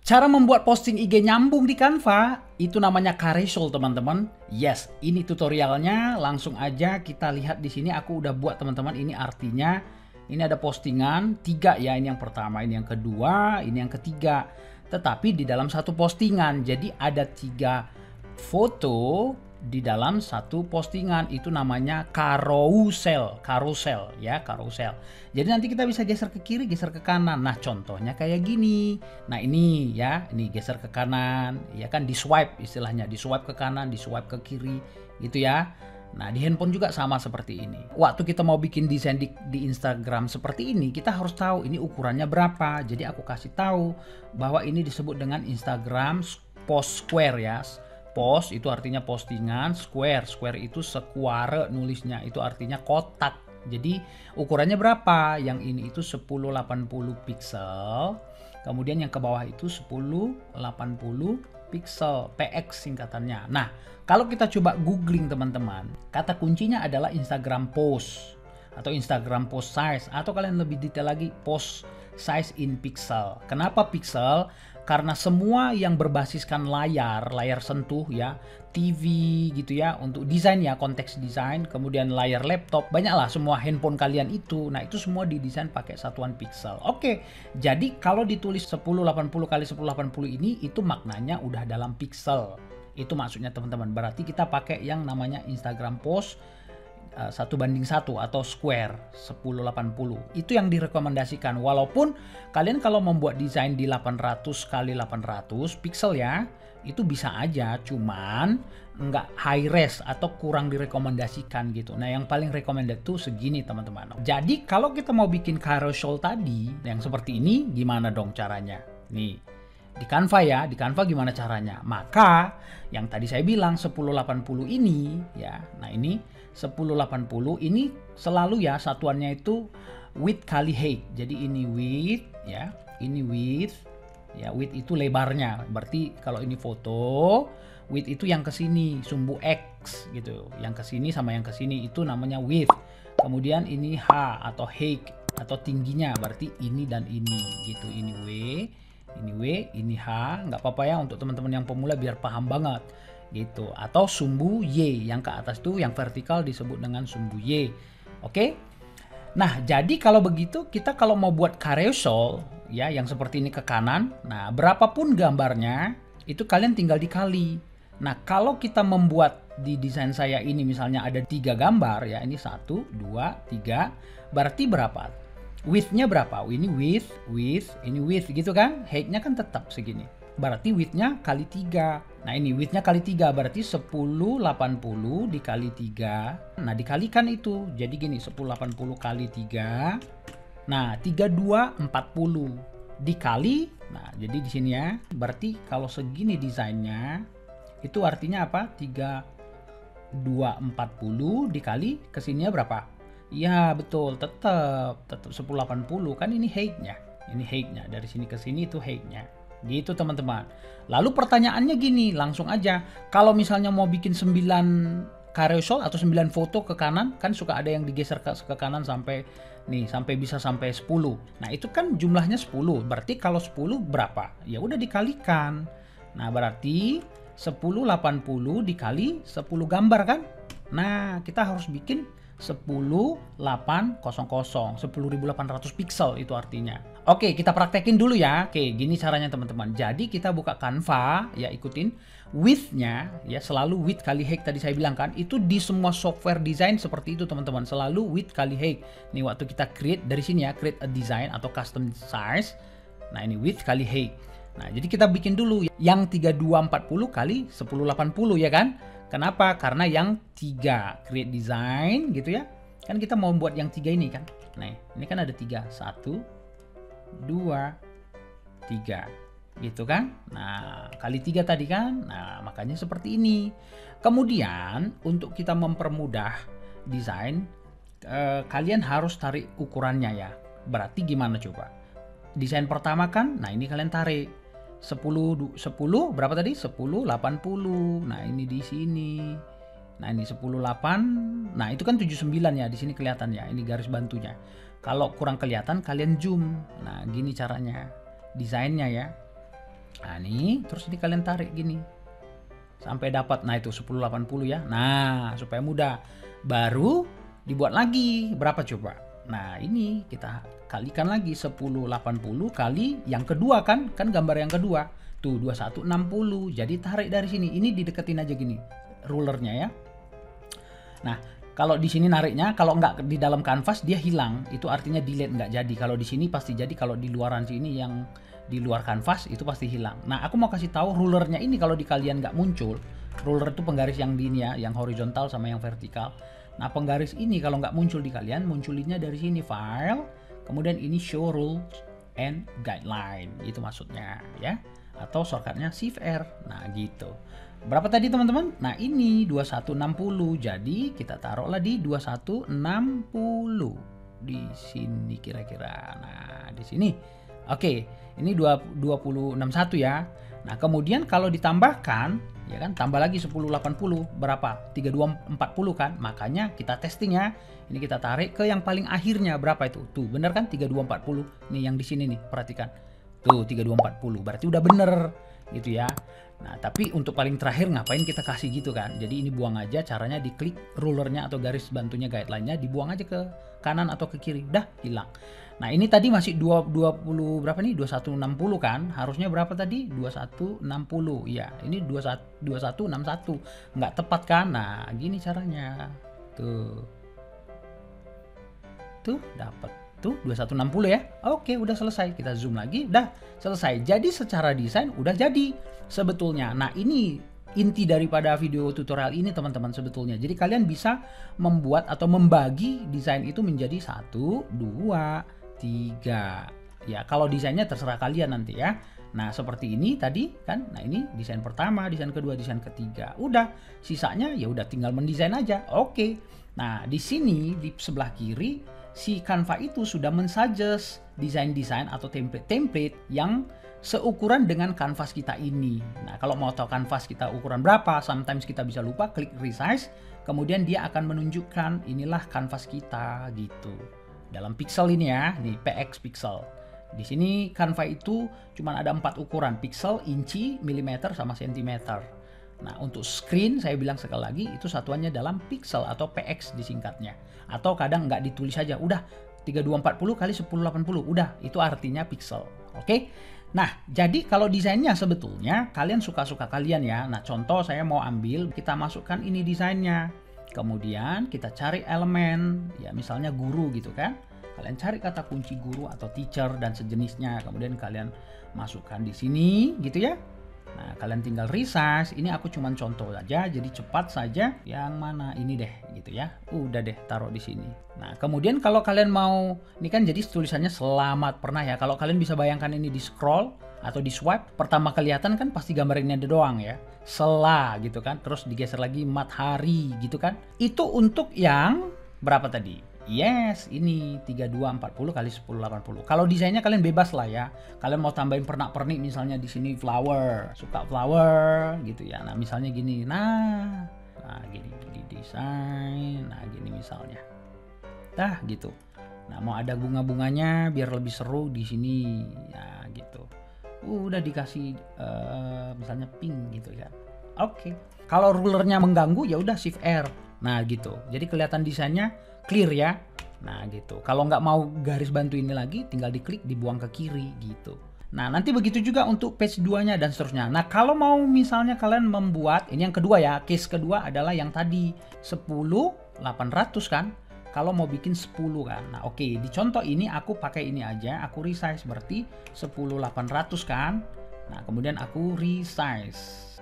Cara membuat posting IG nyambung di Canva, itu namanya carousel teman-teman. Yes, ini tutorialnya, langsung aja kita lihat di sini aku udah buat teman-teman. Ini artinya, ini ada postingan 3 ya, ini yang pertama, ini yang kedua, ini yang ketiga. Tetapi di dalam satu postingan, jadi ada 3 foto di dalam satu postingan, itu namanya carousel ya, carousel. Jadi nanti kita bisa geser ke kiri, geser ke kanan. Nah, contohnya kayak gini. Nah, ini ya, ini geser ke kanan, ya kan, di swipe istilahnya, di swipe ke kanan, di swipe ke kiri gitu ya. Nah, di handphone juga sama seperti ini. Waktu kita mau bikin desain di Instagram seperti ini, kita harus tahu ini ukurannya berapa. Jadi aku kasih tahu bahwa ini disebut dengan Instagram post square ya. Post itu artinya postingan, square itu square nulisnya, itu artinya kotak. Jadi ukurannya berapa? Yang ini itu 1080 pixel. Kemudian yang ke bawah itu 1080 pixel, PX singkatannya. Nah, kalau kita coba googling teman-teman, kata kuncinya adalah Instagram post atau Instagram post size, atau kalian lebih detail lagi, post size in pixel. Kenapa pixel? Karena semua yang berbasiskan layar sentuh ya, TV gitu ya, untuk desain ya, konteks desain, kemudian layar laptop, banyaklah semua handphone kalian itu. Nah, itu semua didesain pakai satuan pixel. Oke, jadi kalau ditulis 1080 kali 1080 ini, itu maknanya udah dalam pixel. Itu maksudnya teman-teman. Berarti kita pakai yang namanya Instagram post 1:1 atau square 1080. Itu yang direkomendasikan. Walaupun kalian kalau membuat desain di 800 kali 800 pixel ya, itu bisa aja, cuman nggak high res atau kurang direkomendasikan gitu. Nah, yang paling recommended tuh segini teman-teman. Jadi kalau kita mau bikin carousel tadi yang seperti ini, gimana dong caranya? Nih, di Canva ya, di Canva gimana caranya? Maka yang tadi saya bilang 1080 ini ya. Nah, ini 1080 ini selalu ya satuannya itu width kali height. Jadi ini width ya, ini width ya, width itu lebarnya. Berarti kalau ini foto, width itu yang ke sini sumbu X gitu. Yang ke sini sama yang ke sini itu namanya width. Kemudian ini H atau height atau tingginya, berarti ini dan ini gitu. Ini W, ini H. Nggak apa-apa ya untuk teman-teman yang pemula biar paham banget gitu. Atau sumbu Y yang ke atas tuh yang vertikal disebut dengan sumbu Y. Oke? Nah, jadi kalau begitu kita kalau mau buat carousel ya yang seperti ini ke kanan, nah berapapun gambarnya itu kalian tinggal dikali. Nah, kalau kita membuat di desain saya ini misalnya ada 3 gambar ya, ini 1, 2, 3, berarti berapa? Width-nya berapa? Ini width, ini width gitu kan? Height-nya kan tetap segini. Berarti width-nya kali 3. Nah, ini width-nya kali 3 berarti 1080 dikali 3. Nah, dikalikan itu. Jadi gini, 1080 kali 3. Nah, 3240 dikali. Nah, jadi di sini ya. Berarti kalau segini desainnya itu artinya apa? 3240 dikali kesininya berapa? Ya, betul, tetap 1080 kan ini height-nya. Ini height-nya. Dari sini ke sini itu height-nya. Gitu teman-teman. Lalu pertanyaannya gini, langsung aja. Kalau misalnya mau bikin 9 carousel atau 9 foto ke kanan, kan suka ada yang digeser ke kanan sampai nih, sampai bisa sampai 10. Nah, itu kan jumlahnya 10. Berarti kalau 10 berapa? Ya udah dikalikan. Nah, berarti 1080 dikali 10 gambar kan? Nah, kita harus bikin 10.800, 10.800 pixel itu artinya. Oke, kita praktekin dulu ya. Oke, gini caranya teman-teman. Jadi kita buka Canva, ya ikutin width-nya ya, selalu width kali height tadi saya bilang kan. Itu di semua software design seperti itu teman-teman, selalu width kali height. Nih waktu kita create dari sini ya, create a design atau custom size. Nah, ini width kali height. Nah, jadi kita bikin dulu yang 3240 kali 1080 ya kan? Kenapa? Karena yang 3 create design gitu ya. Kan kita mau buat yang 3 ini kan. Nah, ini kan ada 3. 1, 2, 3. Gitu kan. Nah, kali 3 tadi kan. Nah, makanya seperti ini. Kemudian untuk kita mempermudah desain, kalian harus tarik ukurannya ya. Berarti gimana coba? Desain pertama kan, nah ini kalian tarik. 10 berapa tadi? 1080. Nah, ini di sini. Nah, ini 108. Nah, itu kan 79 ya, di sini kelihatan ya. Ini garis bantunya. Kalau kurang kelihatan kalian zoom. Nah, gini caranya. Desainnya ya. Nah nih, terus ini kalian tarik gini sampai dapat, nah itu 1080 ya. Nah supaya mudah, baru dibuat lagi berapa coba. Nah ini kita kalikan lagi 1080 kali yang kedua kan gambar yang kedua tuh 2160. Jadi tarik dari sini, ini dideketin aja gini rulernya ya. Nah kalau di sini nariknya, kalau nggak di dalam kanvas dia hilang, itu artinya delete, nggak jadi. Kalau di sini pasti jadi, kalau di luaran sini yang di luar kanvas itu pasti hilang. Nah aku mau kasih tahu rulernya ini kalau di kalian nggak muncul. Ruler itu penggaris yang di ini ya, yang horizontal sama yang vertikal. Nah penggaris ini kalau nggak muncul di kalian, munculinnya dari sini file, kemudian ini show rules and guideline, itu maksudnya ya, atau shortcutnya shift R. Nah gitu. Berapa tadi teman-teman? Nah ini 2160, jadi kita taruhlah di 2160 di sini kira-kira. Nah di sini, oke, ini 2061 ya. Nah kemudian kalau ditambahkan, ya kan, tambah lagi 1080 berapa? 3240 kan? Makanya kita testing ya. Ini kita tarik ke yang paling akhirnya berapa itu? Tuh bener kan 3240. Nih yang di sini nih, perhatikan. Tuh 3240, berarti udah bener gitu ya. Nah tapi untuk paling terakhir ngapain kita kasih gitu kan? Jadi ini buang aja, caranya diklik rulernya atau garis bantunya guideline-nya, dibuang aja ke kanan atau ke kiri, udah hilang. Nah ini tadi masih 20 berapa nih? 2160 kan? Harusnya berapa tadi? 2160. Ya, ini 2161. Nggak tepat kan? Nah, gini caranya. Tuh. Tuh, dapat. Tuh 2160 ya. Oke, udah selesai. Kita zoom lagi, udah selesai. Jadi secara desain udah jadi sebetulnya. Nah, ini inti daripada video tutorial ini teman-teman sebetulnya. Jadi kalian bisa membuat atau membagi desain itu menjadi 1, 2, 3. Ya, kalau desainnya terserah kalian nanti ya. Nah, seperti ini tadi kan. Nah, ini desain pertama, desain kedua, desain ketiga. Udah, sisanya ya udah tinggal mendesain aja. Oke. Nah, di sini di sebelah kiri si Canva itu sudah mensuggest desain-desain atau template-template yang seukuran dengan kanvas kita ini. Nah, kalau mau tahu kanvas kita ukuran berapa, sometimes kita bisa lupa, klik resize, kemudian dia akan menunjukkan inilah kanvas kita gitu. Dalam pixel ini ya, nih px pixel. Di sini Canva itu cuma ada 4 ukuran, pixel, inci, milimeter, sama sentimeter. Nah, untuk screen saya bilang sekali lagi itu satuannya dalam pixel atau px disingkatnya. Atau kadang nggak ditulis aja, udah 3240 kali 1080, udah itu artinya pixel. Oke? Nah, jadi kalau desainnya sebetulnya kalian suka-suka kalian ya. Nah, contoh saya mau ambil, kita masukkan ini desainnya. Kemudian kita cari elemen, ya misalnya guru gitu kan. Kalian cari kata kunci guru atau teacher dan sejenisnya. Kemudian kalian masukkan di sini gitu ya. Nah, kalian tinggal resize. Ini aku cuman contoh aja, jadi cepat saja. Yang mana ini deh, gitu ya. Udah deh, taruh di sini. Nah, kemudian kalau kalian mau, ini kan jadi tulisannya selamat pernah ya. Kalau kalian bisa bayangkan ini di scroll atau di swipe, pertama kelihatan kan pasti gambar ini ada doang ya. Sela gitu kan. Terus digeser lagi matahari gitu kan. Itu untuk yang berapa tadi? Yes, ini 3240 kali 1080. Kalau desainnya kalian bebas lah ya. Kalian mau tambahin pernak-pernik misalnya di sini flower, suka flower gitu ya. Nah, misalnya gini. Nah gini desain. Nah, gini misalnya. Nah, gitu. Nah, mau ada bunga-bunganya biar lebih seru di sini. Ya, gitu. Udah dikasih misalnya pink gitu ya. Oke. Kalau rulernya mengganggu ya udah shift R. Nah, gitu. Jadi kelihatan desainnya clear ya. Nah gitu. Kalau nggak mau garis bantu ini lagi, tinggal diklik, dibuang ke kiri gitu. Nah nanti begitu juga untuk page 2-nya dan seterusnya. Nah kalau mau misalnya kalian membuat, ini yang kedua ya, case kedua adalah yang tadi 10.800 kan. Kalau mau bikin 10 kan. Nah oke, di contoh ini aku pakai ini aja, aku resize berarti 10.800 kan. Nah kemudian aku resize.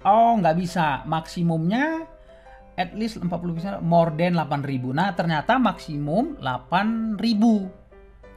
Oh nggak bisa, maksimumnya at least 40% more than 8.000. Nah, ternyata maksimum 8.000.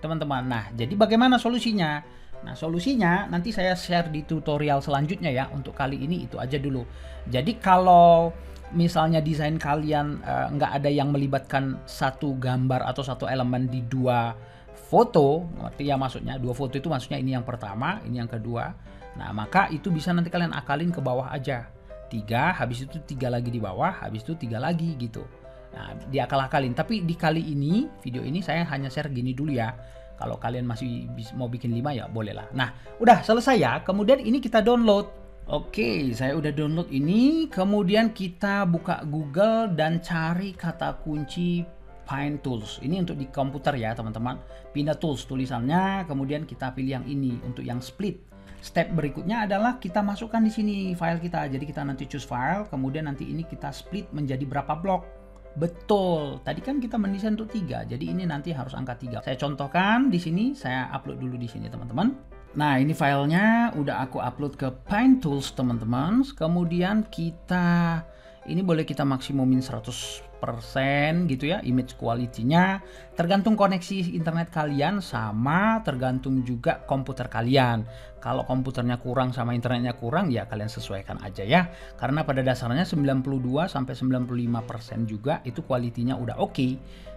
Teman-teman. Nah, jadi bagaimana solusinya? Nah, solusinya nanti saya share di tutorial selanjutnya ya. Untuk kali ini itu aja dulu. Jadi kalau misalnya desain kalian nggak ada yang melibatkan satu gambar atau satu elemen di dua foto, ngerti ya maksudnya? Dua foto itu maksudnya ini yang pertama, ini yang kedua. Nah, maka itu bisa nanti kalian akalin ke bawah aja. 3, habis itu 3 lagi di bawah, habis itu 3 lagi gitu. Nah, diakal-akalin. Tapi di kali ini, video ini saya hanya share gini dulu ya. Kalau kalian masih mau bikin 5 ya boleh lah. Nah, udah selesai ya. Kemudian ini kita download. Oke, saya udah download ini. Kemudian kita buka Google dan cari kata kunci Find Tools. Ini untuk di komputer ya teman-teman. Pindah tools tulisannya, kemudian kita pilih yang ini untuk yang split. Step berikutnya adalah kita masukkan di sini file kita. Jadi kita nanti choose file, kemudian nanti ini kita split menjadi berapa blok. Betul, tadi kan kita mendesain untuk 3, jadi ini nanti harus angka 3. Saya contohkan di sini, saya upload dulu di sini teman-teman. Nah, ini filenya udah aku upload ke Find Tools teman-teman. Kemudian ini boleh kita maksimumin 100% gitu ya, image quality-nya. Tergantung koneksi internet kalian sama tergantung juga komputer kalian. Kalau komputernya kurang sama internetnya kurang ya kalian sesuaikan aja ya. Karena pada dasarnya 92 sampai 95% juga itu quality-nya udah oke.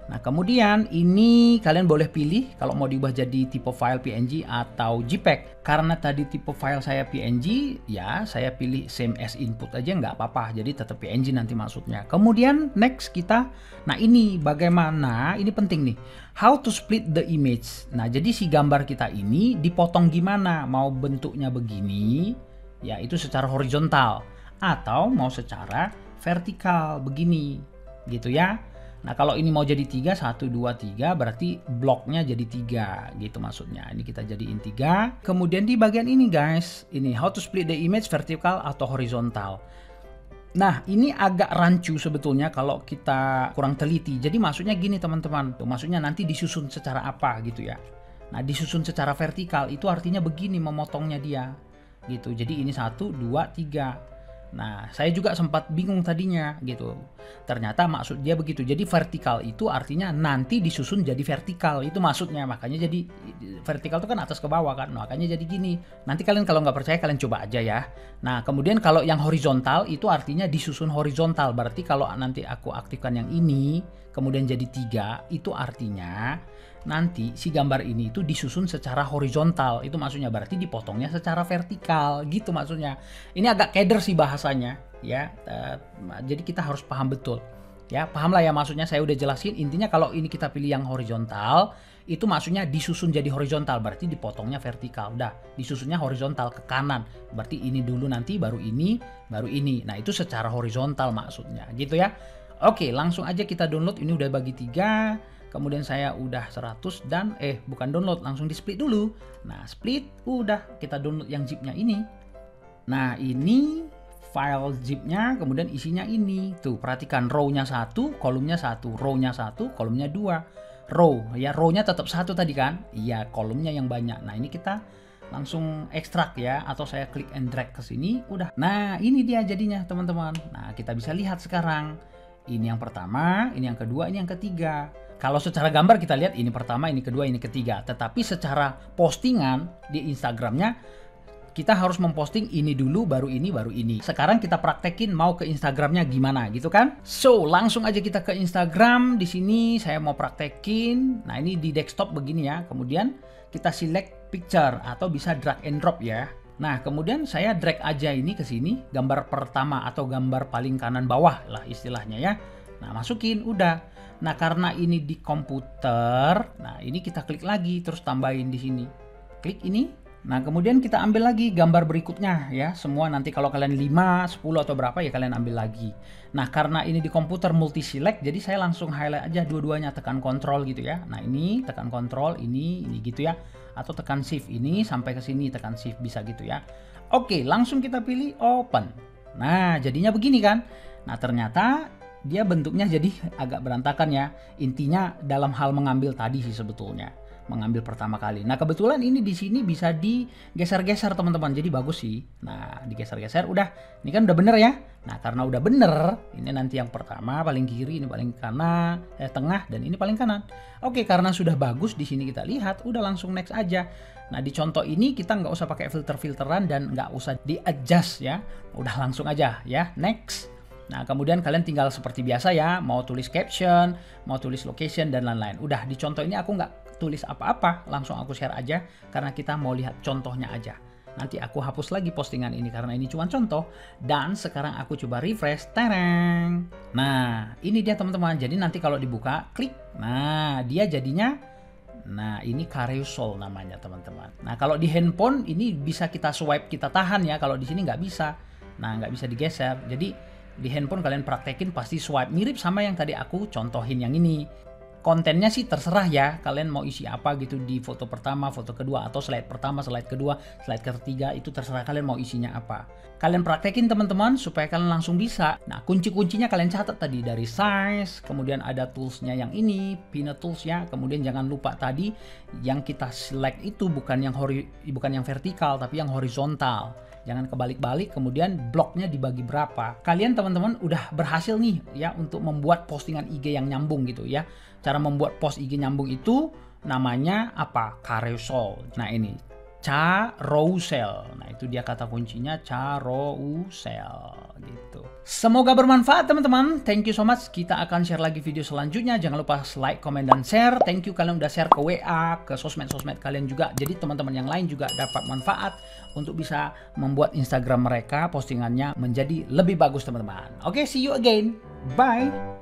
Nah, kemudian ini kalian boleh pilih kalau mau diubah jadi tipe file PNG atau JPEG. Karena tadi tipe file saya PNG, ya saya pilih same as input aja nggak apa-apa. Jadi tetap PNG nanti maksudnya. Kemudian next kita, nah ini bagaimana, ini penting nih. How to split the image. Nah, jadi si gambar kita ini dipotong gimana? Mau bentuknya begini, ya itu secara horizontal. Atau mau secara vertikal begini, gitu ya. Nah, kalau ini mau jadi 3, 1, 2, 3, berarti bloknya jadi 3, gitu maksudnya. Ini kita jadiin 3. Kemudian di bagian ini guys, ini how to split the image vertikal atau horizontal. Nah, ini agak rancu sebetulnya kalau kita kurang teliti. Jadi maksudnya gini teman-teman, maksudnya nanti disusun secara apa gitu ya. Nah, disusun secara vertikal itu artinya begini memotongnya dia, gitu. Jadi ini 1, 2, 3. Nah, saya juga sempat bingung tadinya gitu. Ternyata maksud dia begitu. Jadi vertikal itu artinya nanti disusun jadi vertikal. Itu maksudnya. Makanya jadi vertikal itu kan atas ke bawah kan. Makanya jadi gini. Nanti kalian kalau nggak percaya kalian coba aja ya. Nah, kemudian kalau yang horizontal itu artinya disusun horizontal. Berarti kalau nanti aku aktifkan yang ini, kemudian jadi 3, itu artinya nanti si gambar ini itu disusun secara horizontal. Itu maksudnya berarti dipotongnya secara vertikal gitu maksudnya. Ini agak keder sih bahasanya ya. Jadi kita harus paham betul ya. Paham lah ya maksudnya, saya udah jelasin. Intinya kalau ini kita pilih yang horizontal itu maksudnya disusun jadi horizontal, berarti dipotongnya vertikal. Udah disusunnya horizontal ke kanan, berarti ini dulu nanti baru ini baru ini. Nah, itu secara horizontal maksudnya gitu ya. Oke, langsung aja kita download. Ini udah bagi 3. Kemudian saya udah 100 dan bukan download, langsung di split dulu. Nah, split udah kita download yang zipnya ini. Nah, ini file zipnya, kemudian isinya ini. Tuh, perhatikan row-nya 1, kolomnya 1, row-nya 1, kolomnya 2. Row, ya row-nya tetap 1 tadi kan? Iya, kolomnya yang banyak. Nah, ini kita langsung ekstrak ya, atau saya klik and drag ke sini, udah. Nah, ini dia jadinya teman-teman. Nah, kita bisa lihat sekarang. Ini yang pertama, ini yang kedua, ini yang ketiga. Kalau secara gambar kita lihat ini pertama, ini kedua, ini ketiga. Tetapi secara postingan di Instagramnya kita harus memposting ini dulu, baru ini, baru ini. Sekarang kita praktekin mau ke Instagramnya gimana gitu kan? So, langsung aja kita ke Instagram. Di sini saya mau praktekin. Nah, ini di desktop begini ya. Kemudian kita select picture atau bisa drag and drop ya. Nah, kemudian saya drag aja ini ke sini, gambar pertama atau gambar paling kanan bawah lah istilahnya ya. Nah, masukin udah. Nah, karena ini di komputer, nah ini kita klik lagi terus tambahin di sini. Klik ini. Nah, kemudian kita ambil lagi gambar berikutnya ya. Semua nanti kalau kalian 5, 10 atau berapa ya kalian ambil lagi. Nah, karena ini di komputer multi select, jadi saya langsung highlight aja dua-duanya, tekan kontrol gitu ya. Nah, ini tekan kontrol, ini gitu ya. Atau tekan shift ini sampai ke sini, tekan shift bisa gitu ya. Oke, langsung kita pilih open. Nah, jadinya begini kan. Nah, ternyata dia bentuknya jadi agak berantakan ya. Intinya dalam hal mengambil tadi sih sebetulnya. Mengambil pertama kali. Nah, kebetulan ini di sini bisa digeser-geser teman-teman. Jadi bagus sih. Nah, digeser-geser udah. Ini kan udah bener ya. Nah, karena udah bener, ini nanti yang pertama paling kiri, ini paling kanan, tengah, dan ini paling kanan. Oke, karena sudah bagus di sini kita lihat, udah langsung next aja. Nah, di contoh ini kita nggak usah pakai filter-filteran dan nggak usah di-adjust ya. Udah langsung aja ya, next. Nah, kemudian kalian tinggal seperti biasa ya, mau tulis caption, mau tulis location, dan lain-lain. Udah, di contoh ini aku nggak tulis apa-apa, langsung aku share aja, karena kita mau lihat contohnya aja. Nanti aku hapus lagi postingan ini, karena ini cuma contoh. Dan sekarang aku coba refresh, tereng. Nah, ini dia teman-teman, jadi nanti kalau dibuka, klik. Nah, dia jadinya, Nah, ini carousel namanya teman-teman. Nah, kalau di handphone ini bisa kita swipe, kita tahan ya. Kalau di sini nggak bisa. Nah, nggak bisa digeser. Jadi di handphone kalian praktekin pasti swipe. Mirip sama yang tadi aku contohin yang ini. Kontennya sih terserah ya, kalian mau isi apa gitu di foto pertama, foto kedua, atau slide pertama, slide kedua, slide ketiga, itu terserah kalian mau isinya apa. Kalian praktekin teman-teman supaya kalian langsung bisa. Nah, kunci-kuncinya kalian catat tadi dari size, kemudian ada toolsnya yang ini, peanut tools ya, kemudian jangan lupa tadi yang kita select itu bukan yang vertikal tapi yang horizontal. Jangan kebalik-balik, kemudian bloknya dibagi berapa. Kalian teman-teman udah berhasil nih ya untuk membuat postingan IG yang nyambung gitu ya. Cara membuat post IG nyambung itu namanya apa? Carousel. Nah ini, carousel. Nah itu dia kata kuncinya, carousel gitu. Semoga bermanfaat teman-teman. Thank you so much. Kita akan share lagi video selanjutnya. Jangan lupa like, komen, dan share. Thank you kalian udah share ke WA, ke sosmed-sosmed kalian juga. Jadi teman-teman yang lain juga dapat manfaat untuk bisa membuat Instagram mereka postingannya menjadi lebih bagus teman-teman. Oke, see you again. Bye.